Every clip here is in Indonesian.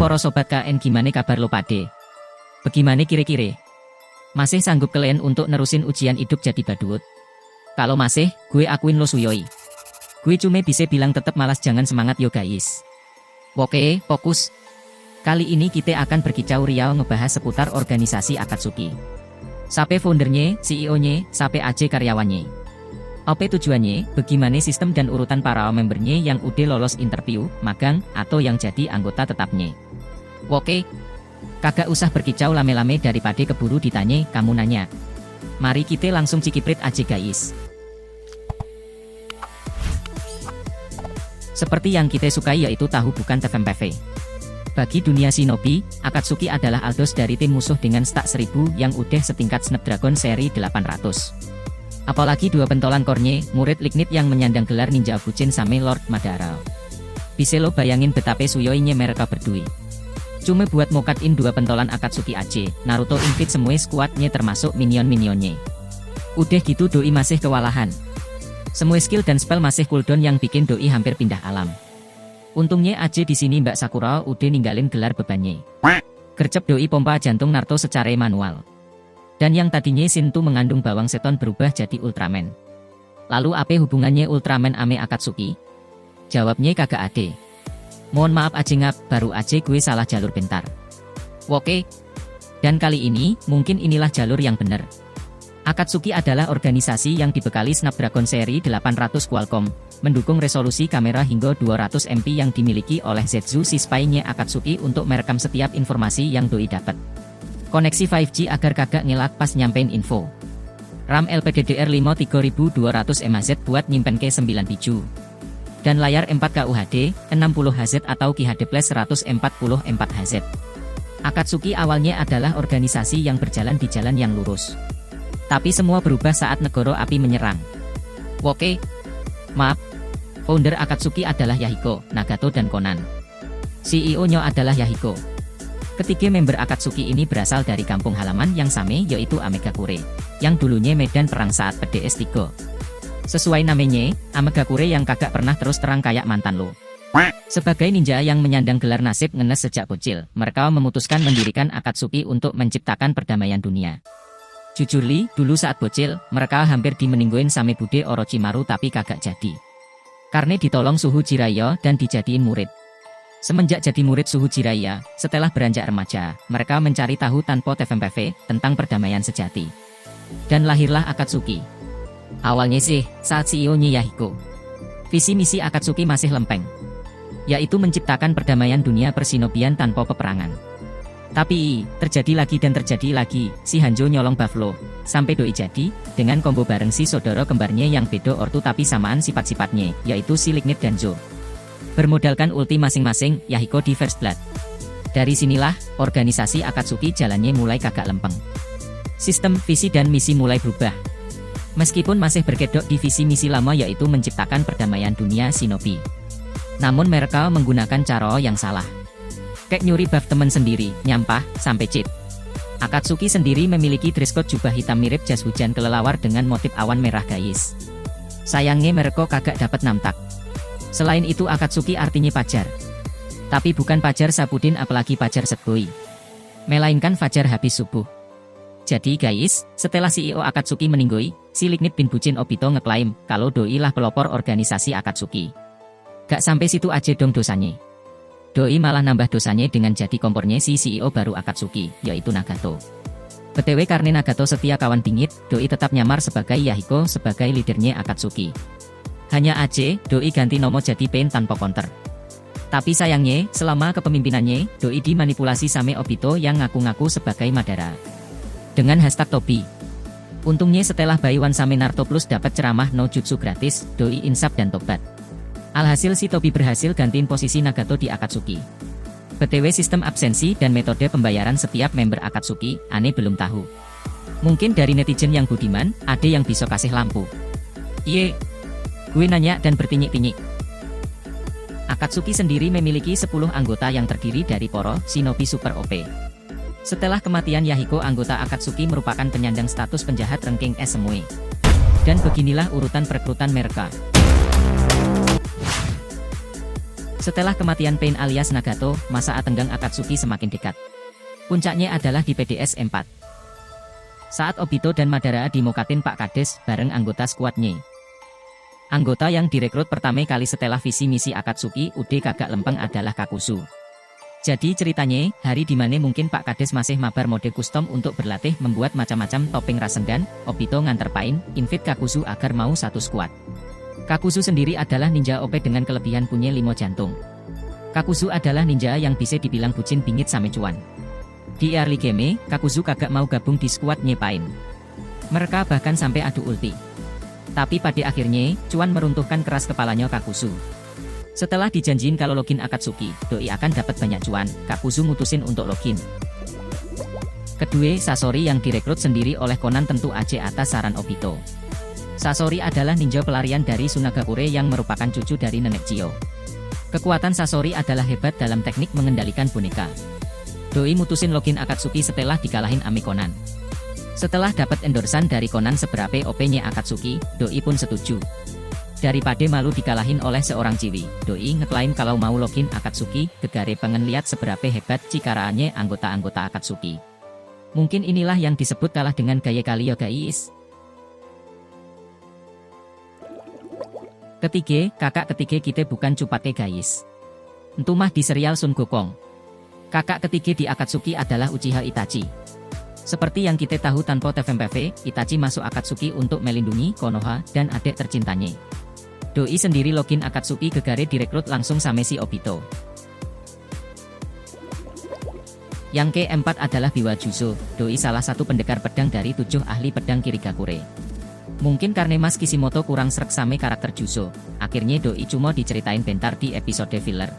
poro sobat KN, gimana kabar lo pade? Bagaimana kira-kira? Masih sanggup kalian untuk nerusin ujian hidup jadi badut? Kalau masih, gue akuin lo suyoi. Gue cuma bisa bilang tetap malas, jangan semangat yo guys. Oke, fokus. Kali ini kita akan berkicau riau ngebahas seputar organisasi Akatsuki. Sampai foundernya, CEO-nya, sampai aja karyawannya. Apa tujuannya, bagaimana sistem dan urutan para membernya yang udah lolos interview, magang, atau yang jadi anggota tetapnya. Oke, kagak usah berkicau lame-lame daripada keburu ditanya, kamu nanya. Mari kita langsung cikiprit aja guys. Seperti yang kita sukai yaitu tahu bukan TVMPV. Bagi dunia shinobi, Akatsuki adalah Aldos dari tim musuh dengan stak 1000 yang udah setingkat Snapdragon seri 800. Apalagi dua pentolan core-nya, murid Lignit yang menyandang gelar Ninja Fujin sama Lord Madara. Bisa lo bayangin betapa suyoinya mereka berdua. Cuma buat mokat in dua pentolan Akatsuki aja, Naruto invite semua squadnya termasuk minion-minionnya. Udah gitu doi masih kewalahan. Semua skill dan spell masih cooldown yang bikin doi hampir pindah alam. Untungnya aja di sini Mbak Sakura udah ninggalin gelar bebannya. Gercep doi pompa jantung Naruto secara manual. Dan yang tadinya Shinto mengandung bawang seton berubah jadi Ultraman. Lalu apa hubungannya Ultraman ame Akatsuki? Jawabnya kagak ade. Mohon maaf aja ngap, baru aja gue salah jalur bentar. Oke. Dan kali ini, mungkin inilah jalur yang bener. Akatsuki adalah organisasi yang dibekali Snapdragon seri 800 Qualcomm, mendukung resolusi kamera hingga 200 MP yang dimiliki oleh Zetsu si spy-nya Akatsuki untuk merekam setiap informasi yang doi dapat. Koneksi 5G agar kagak ngelak pas nyampein info. RAM LPDDR5 3200 mHz buat nyimpen ke 9 biju. Dan layar 4K UHD, 60Hz atau QHD Plus 144Hz. Akatsuki awalnya adalah organisasi yang berjalan di jalan yang lurus. Tapi semua berubah saat negoro api menyerang. Oke. Maaf. Founder Akatsuki adalah Yahiko, Nagato dan Konan. CEO-nya adalah Yahiko. Ketiga member Akatsuki ini berasal dari kampung halaman yang sama yaitu Amegakure, yang dulunya medan perang saat PDS-3. Sesuai namanya, Amegakure yang kagak pernah terus terang kayak mantan lo. Sebagai ninja yang menyandang gelar nasib ngenes sejak bocil, mereka memutuskan mendirikan Akatsuki untuk menciptakan perdamaian dunia. Jujur li, dulu saat bocil, mereka hampir dimeninggoin sama Bude Orochimaru tapi kagak jadi. Karena ditolong Suhu Jiraiya dan dijadiin murid. Semenjak jadi murid Suhu Jiraiya, setelah beranjak remaja, mereka mencari tahu tanpa TVMPV tentang perdamaian sejati. Dan lahirlah Akatsuki. Awalnya sih, saat CEO-nya Yahiko. Visi misi Akatsuki masih lempeng, yaitu menciptakan perdamaian dunia persinobian tanpa peperangan. Tapi, terjadi lagi dan terjadi lagi, si Hanjo nyolong Buffalo, sampai doi jadi, dengan combo bareng si saudara kembarnya yang beda ortu tapi samaan sifat-sifatnya, yaitu si Lignit dan Zo. Bermodalkan ulti masing-masing, Yahiko di First Blood. Dari sinilah, organisasi Akatsuki jalannya mulai kagak lempeng. Sistem, visi dan misi mulai berubah. Meskipun masih berkedok di visi misi lama yaitu menciptakan perdamaian dunia shinobi. Namun mereka menggunakan cara yang salah. Kayak nyuri buff temen sendiri, nyampah, sampai cheat. Akatsuki sendiri memiliki dress code jubah hitam mirip jas hujan kelelawar dengan motif awan merah guys. Sayangnya mereka kagak dapat namtak. Selain itu Akatsuki artinya pajar. Tapi bukan pajar Sapudin apalagi pajar Setboy. Melainkan fajar habis subuh. Jadi guys, setelah CEO Akatsuki meninggoy, si Lignit bin Bujin Obito ngeklaim kalau doi lah pelopor organisasi Akatsuki. Gak sampai situ aja dong dosanya. Doi malah nambah dosanya dengan jadi kompornya si CEO baru Akatsuki, yaitu Nagato. BTW karena Nagato setia kawan bingit, doi tetap nyamar sebagai Yahiko sebagai leadernya Akatsuki. Hanya aja, doi ganti nomor jadi Pain tanpa counter. Tapi sayangnya, selama kepemimpinannya, doi dimanipulasi sama Obito yang ngaku-ngaku sebagai Madara. Dengan hashtag Tobi. Untungnya setelah Buy One sama Naruto Plus dapat ceramah no jutsu gratis, doi insaf dan tobat. Alhasil si Tobi berhasil gantiin posisi Nagato di Akatsuki. BTW sistem absensi dan metode pembayaran setiap member Akatsuki, aneh belum tahu. Mungkin dari netizen yang budiman, ada yang bisa kasih lampu. Iye. Gue nanya dan bertinyik-tinyik. Akatsuki sendiri memiliki 10 anggota yang terdiri dari poro shinobi super OP. Setelah kematian Yahiko, anggota Akatsuki merupakan penyandang status penjahat ranking S semua. Dan beginilah urutan perekrutan mereka. Setelah kematian Pain alias Nagato, masa tenggang Akatsuki semakin dekat. Puncaknya adalah di PDS 4. Saat Obito dan Madara dimokatin Pak Kades bareng anggota skuadnya. Anggota yang direkrut pertama kali setelah visi misi Akatsuki udah kagak lempeng adalah Kakuzu. Jadi ceritanya, hari dimana mungkin Pak Kades masih mabar mode custom untuk berlatih membuat macam-macam topeng Rasengan, Obito nganter Pain, invite Kakuzu agar mau satu skuad. Kakuzu sendiri adalah ninja OP dengan kelebihan punya 5 jantung. Kakuzu adalah ninja yang bisa dibilang bucin bingit sama cuan. Di early game, Kakuzu kagak mau gabung di skuad Pain. Mereka bahkan sampai adu ulti. Tapi pada akhirnya, cuan meruntuhkan keras kepalanya Kakuzu. Setelah dijanjiin kalau login Akatsuki, doi akan dapat banyak cuan, Kakuzu mutusin untuk login. Kedua, Sasori yang direkrut sendiri oleh Conan tentu aja atas saran Obito. Sasori adalah ninja pelarian dari Sunagakure yang merupakan cucu dari nenek Chiyo. Kekuatan Sasori adalah hebat dalam teknik mengendalikan boneka. Doi mutusin login Akatsuki setelah dikalahin ame Conan. Setelah dapat endorsan dari Conan seberapa OP-nya Akatsuki, Doi pun setuju. Daripada malu dikalahin oleh seorang ciwi, Doi ngeklaim kalau mau login Akatsuki, gegare pengen lihat seberapa hebat cikaraannya anggota-anggota Akatsuki. Mungkin inilah yang disebut kalah dengan gaya kali ya guys. Ketiga, kakak ketiga kita bukan cupate guys. Entumah di serial Sun Gokong. Kakak ketiga di Akatsuki adalah Uchiha Itachi. Seperti yang kita tahu tanpa TVMPV, Itachi masuk Akatsuki untuk melindungi Konoha dan adik tercintanya. Doi sendiri login Akatsuki gegare direkrut langsung sama si Obito. Yang keempat adalah Biwa Juzo. Doi salah satu pendekar pedang dari 7 ahli pedang Kirigakure. Mungkin karena Mas Kishimoto kurang srek sama karakter Juzo, akhirnya Doi cuma diceritain bentar di episode filler.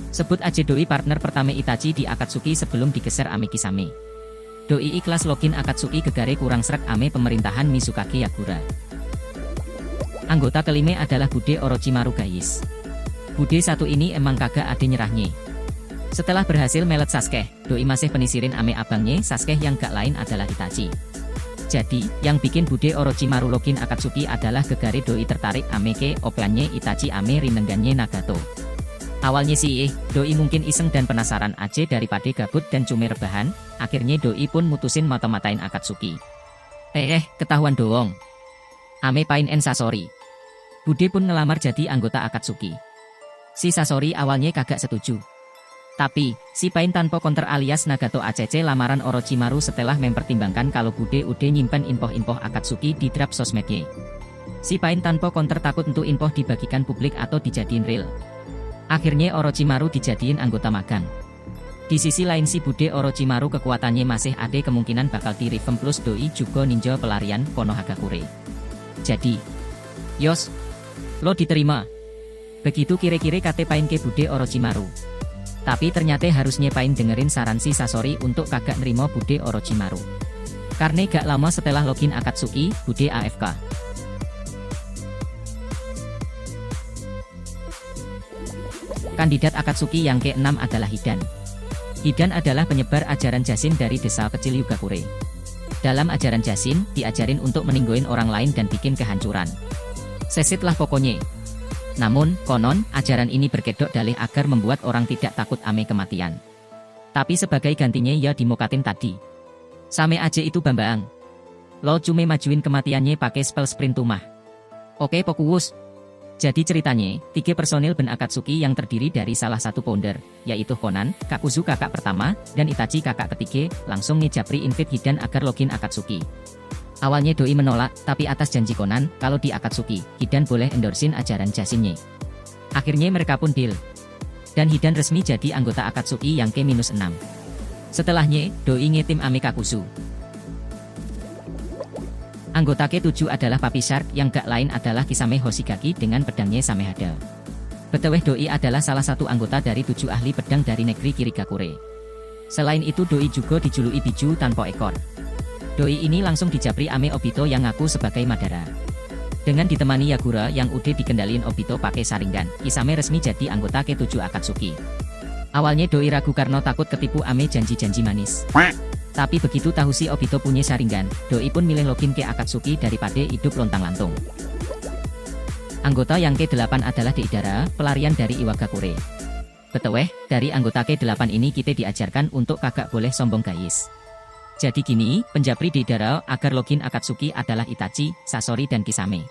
Sebut aja Doi partner pertama Itachi di Akatsuki sebelum digeser ame Kisame. Doi ikhlas login Akatsuki gegare kurang srek ame pemerintahan Mizukage Yagura. Anggota kelima adalah Bude Orochimaru guys. Bude satu ini emang kagak ada nyerahnya. Setelah berhasil melet Sasuke, Doi masih penisirin ame abangnya Sasuke yang gak lain adalah Itachi. Jadi, yang bikin Bude Orochimaru login Akatsuki adalah gegare Doi tertarik ame ke opeannya Itachi ame rinenggannya Nagato. Awalnya sih, Doi mungkin iseng dan penasaran aja daripada gabut dan cuma rebahan, akhirnya Doi pun mutusin mata-matain Akatsuki. Ketahuan doang. Ame Pain en Sasori. Bude pun ngelamar jadi anggota Akatsuki. Si Sasori awalnya kagak setuju. Tapi, si Pain tanpa counter alias Nagato ACC lamaran Orochimaru setelah mempertimbangkan kalau Bude udah nyimpen infoh-infoh Akatsuki di drop sosmednya. Si Pain tanpa counter takut untuk infoh dibagikan publik atau dijadiin real. Akhirnya Orochimaru dijadiin anggota magang. Di sisi lain si Bude Orochimaru kekuatannya masih ada kemungkinan bakal di revamp plus Doi juga ninja pelarian Konohagakure. Jadi, yos, lo diterima. Begitu kira-kira kate Pain ke Bude Orochimaru. Tapi ternyata harus nyepain dengerin saran si Sasori untuk kagak nerima Bude Orochimaru. Karena gak lama setelah login Akatsuki, Bude AFK. Kandidat Akatsuki yang ke-6 adalah Hidan. Hidan adalah penyebar ajaran Jashin dari desa kecil Yugakure. Dalam ajaran Jashin, diajarin untuk meninggoin orang lain dan bikin kehancuran. Sesit lah pokoknya. Namun, konon, ajaran ini berkedok dalih agar membuat orang tidak takut ame kematian. Tapi sebagai gantinya ya dimokatin tadi. Same aja itu bambaang. Lo cuma majuin kematiannya pakai spell sprint tumah. Oke fokus. Jadi ceritanya, 3 personil Ben Akatsuki yang terdiri dari salah satu founder, yaitu Conan, Kakuzu kakak pertama, dan Itachi kakak ketiga, langsung ngejapri invite Hidan agar login Akatsuki. Awalnya Doi menolak, tapi atas janji Conan, kalau di Akatsuki, Hidan boleh endorsin ajaran Jashinnya. Akhirnya mereka pun deal. Dan Hidan resmi jadi anggota Akatsuki yang ke-6. Setelahnya, Doi ngetim ame Kakuzu. Anggota ke-7 adalah Papi Shark yang gak lain adalah Kisame Hoshigaki dengan pedangnya Samehada. Btw Doi adalah salah satu anggota dari 7 ahli pedang dari negeri Kirigakure. Selain itu Doi juga dijuluki Biju tanpa ekor. Doi ini langsung dijapri ame Obito yang ngaku sebagai Madara. Dengan ditemani Yagura yang udah dikendalin Obito pakai Sharingan, Kisame resmi jadi anggota ke-7 Akatsuki. Awalnya Doi ragu karena takut ketipu ame janji-janji manis. Tapi begitu tahu si Obito punya Sharingan, Doi pun milih login ke Akatsuki daripada hidup lontang-lantung. Anggota yang ke-8 adalah Deidara, pelarian dari Iwagakure. Beteweh, dari anggota ke-8 ini kita diajarkan untuk kagak boleh sombong guys. Jadi gini, penjapri Deidara agar login Akatsuki adalah Itachi, Sasori dan Kisame.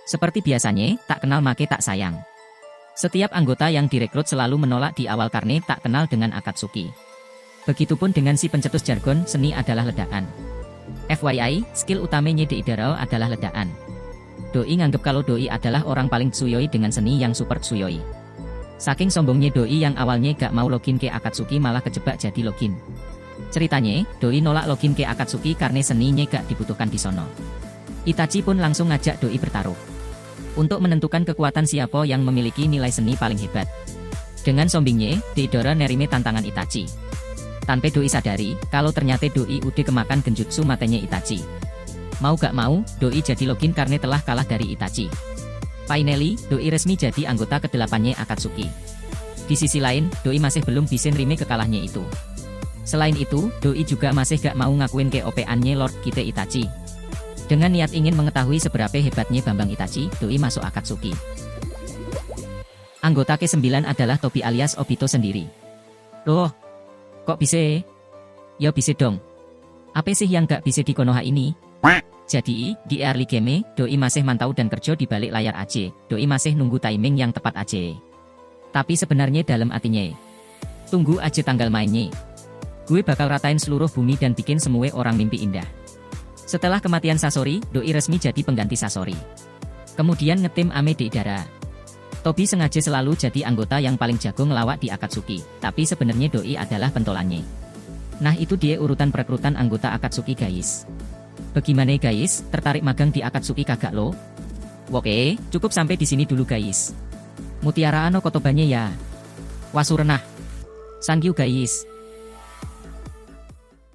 Seperti biasanya, tak kenal make tak sayang. Setiap anggota yang direkrut selalu menolak di awal karena tak kenal dengan Akatsuki. Begitupun dengan si pencetus jargon, seni adalah ledakan. FYI, skill utamanya Deidara adalah ledakan. Doi nganggep kalau Doi adalah orang paling tsuyoi dengan seni yang super tsuyoi. Saking sombongnya Doi yang awalnya gak mau login ke Akatsuki malah kejebak jadi login. Ceritanya, Doi nolak login ke Akatsuki karena seninya gak dibutuhkan di sono. Itachi pun langsung ngajak Doi bertaruh. Untuk menentukan kekuatan siapa yang memiliki nilai seni paling hebat. Dengan sombongnya, Deidara nerime tantangan Itachi. Tanpa Doi sadari, kalau ternyata Doi udah kemakan genjutsu matanya Itachi. Mau gak mau, Doi jadi login karena telah kalah dari Itachi. Finally, Doi resmi jadi anggota ke-8-nya Akatsuki. Di sisi lain, Doi masih belum bisa nerima kekalahnya itu. Selain itu, Doi juga masih gak mau ngakuin keOP-annya Lord Kite Itachi. Dengan niat ingin mengetahui seberapa hebatnya Bambang Itachi, Doi masuk Akatsuki. Anggota ke-9 adalah Tobi alias Obito sendiri. Loh, kok bisa? Ya bisa dong. Apa sih yang gak bisa di Konoha ini? Jadi, di early game, Doi masih mantau dan kerja di balik layar aja. Doi masih nunggu timing yang tepat aja. Tapi sebenarnya dalam hatinya, tunggu aja tanggal mainnya. Gue bakal ratain seluruh bumi dan bikin semua orang mimpi indah. Setelah kematian Sasori, Doi resmi jadi pengganti Sasori. Kemudian ngetim ame Deidara. Tobi sengaja selalu jadi anggota yang paling jago ngelawak di Akatsuki. Tapi sebenarnya Doi adalah pentolannya. Nah itu dia urutan perekrutan anggota Akatsuki guys. Bagaimana guys, tertarik magang di Akatsuki kagak lo? Oke, cukup sampai di sini dulu guys. Mutiara ano kotobanya ya. Wasurenah. Thank you guys.